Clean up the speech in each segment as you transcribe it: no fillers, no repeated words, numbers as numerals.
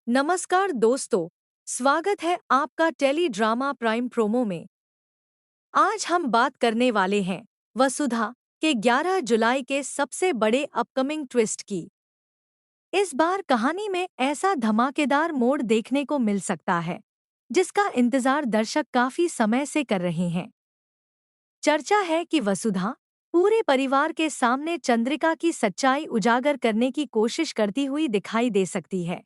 नमस्कार दोस्तों, स्वागत है आपका टेली ड्रामा प्राइम प्रोमो में। आज हम बात करने वाले हैं वसुधा के 11 जुलाई के सबसे बड़े अपकमिंग ट्विस्ट की। इस बार कहानी में ऐसा धमाकेदार मोड़ देखने को मिल सकता है जिसका इंतजार दर्शक काफी समय से कर रहे हैं। चर्चा है कि वसुधा पूरे परिवार के सामने चंद्रिका की सच्चाई उजागर करने की कोशिश करती हुई दिखाई दे सकती है।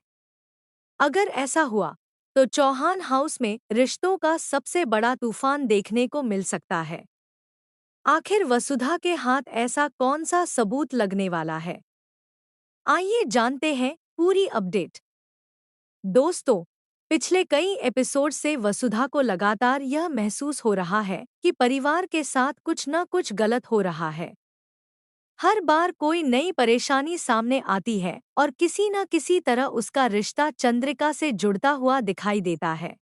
अगर ऐसा हुआ तो चौहान हाउस में रिश्तों का सबसे बड़ा तूफान देखने को मिल सकता है। आखिर वसुधा के हाथ ऐसा कौन सा सबूत लगने वाला है? आइए जानते हैं पूरी अपडेट। दोस्तों, पिछले कई एपिसोड से वसुधा को लगातार यह महसूस हो रहा है कि परिवार के साथ कुछ न कुछ गलत हो रहा है। हर बार कोई नई परेशानी सामने आती है और किसी न किसी तरह उसका रिश्ता चंद्रिका से जुड़ता हुआ दिखाई देता है।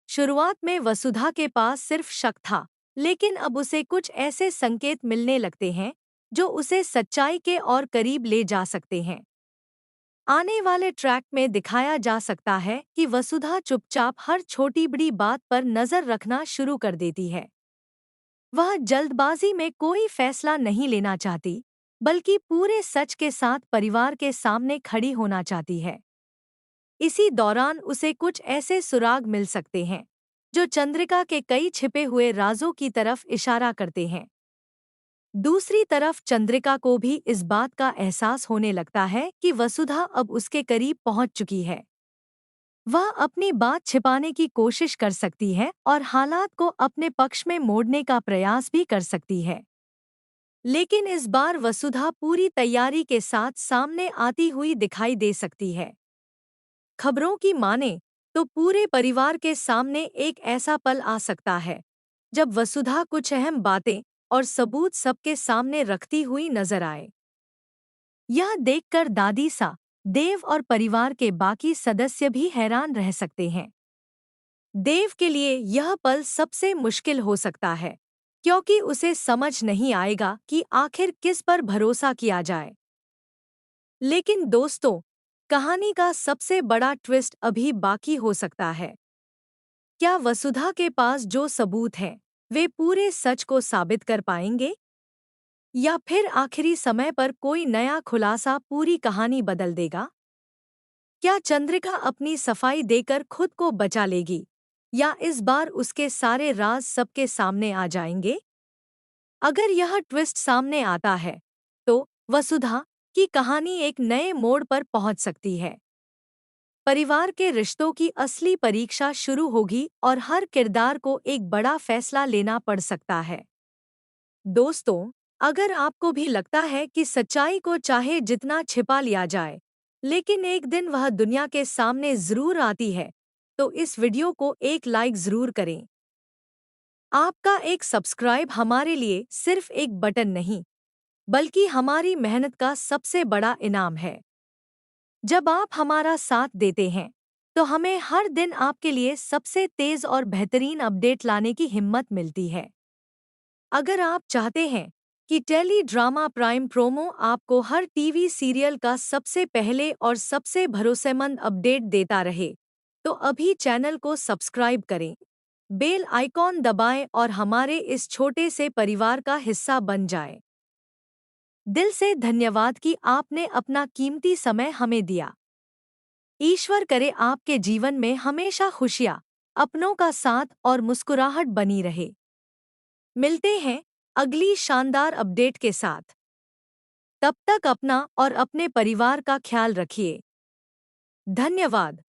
शुरुआत में वसुधा के पास सिर्फ शक था, लेकिन अब उसे कुछ ऐसे संकेत मिलने लगते हैं जो उसे सच्चाई के और करीब ले जा सकते हैं। आने वाले ट्रैक में दिखाया जा सकता है कि वसुधा चुपचाप हर छोटी बड़ी बात पर नजर रखना शुरू कर देती है। वह जल्दबाजी में कोई फैसला नहीं लेना चाहती, बल्कि पूरे सच के साथ परिवार के सामने खड़ी होना चाहती है। इसी दौरान उसे कुछ ऐसे सुराग मिल सकते हैं जो चंद्रिका के कई छिपे हुए राजों की तरफ इशारा करते हैं। दूसरी तरफ चंद्रिका को भी इस बात का एहसास होने लगता है कि वसुधा अब उसके करीब पहुंच चुकी है। वह अपनी बात छिपाने की कोशिश कर सकती है और हालात को अपने पक्ष में मोड़ने का प्रयास भी कर सकती है। लेकिन इस बार वसुधा पूरी तैयारी के साथ सामने आती हुई दिखाई दे सकती है। खबरों की माने तो पूरे परिवार के सामने एक ऐसा पल आ सकता है जब वसुधा कुछ अहम बातें और सबूत सबके सामने रखती हुई नजर आए। यह देखकर दादी सा, देव और परिवार के बाकी सदस्य भी हैरान रह सकते हैं। देव के लिए यह पल सबसे मुश्किल हो सकता है, क्योंकि उसे समझ नहीं आएगा कि आखिर किस पर भरोसा किया जाए। लेकिन दोस्तों, कहानी का सबसे बड़ा ट्विस्ट अभी बाकी हो सकता है। क्या वसुधा के पास जो सबूत हैं, वे पूरे सच को साबित कर पाएंगे? या फिर आखिरी समय पर कोई नया खुलासा पूरी कहानी बदल देगा? क्या चंद्रिका अपनी सफाई देकर खुद को बचा लेगी? या इस बार उसके सारे राज सबके सामने आ जाएंगे? अगर यह ट्विस्ट सामने आता है, तो वसुधा की कहानी एक नए मोड़ पर पहुंच सकती है। परिवार के रिश्तों की असली परीक्षा शुरू होगी और हर किरदार को एक बड़ा फैसला लेना पड़ सकता है। दोस्तों, अगर आपको भी लगता है कि सच्चाई को चाहे जितना छिपा लिया जाए, लेकिन एक दिन वह दुनिया के सामने जरूर आती है, तो इस वीडियो को एक लाइक जरूर करें। आपका एक सब्सक्राइब हमारे लिए सिर्फ एक बटन नहीं, बल्कि हमारी मेहनत का सबसे बड़ा इनाम है। जब आप हमारा साथ देते हैं, तो हमें हर दिन आपके लिए सबसे तेज और बेहतरीन अपडेट लाने की हिम्मत मिलती है। अगर आप चाहते हैं कि टेली ड्रामा प्राइम प्रोमो आपको हर टीवी सीरियल का सबसे पहले और सबसे भरोसेमंद अपडेट देता रहे, तो अभी चैनल को सब्सक्राइब करें, बेल आइकॉन दबाएं और हमारे इस छोटे से परिवार का हिस्सा बन जाएं। दिल से धन्यवाद कि आपने अपना कीमती समय हमें दिया। ईश्वर करे आपके जीवन में हमेशा खुशियाँ, अपनों का साथ और मुस्कुराहट बनी रहे। मिलते हैं अगली शानदार अपडेट के साथ। तब तक अपना और अपने परिवार का ख्याल रखिए। धन्यवाद।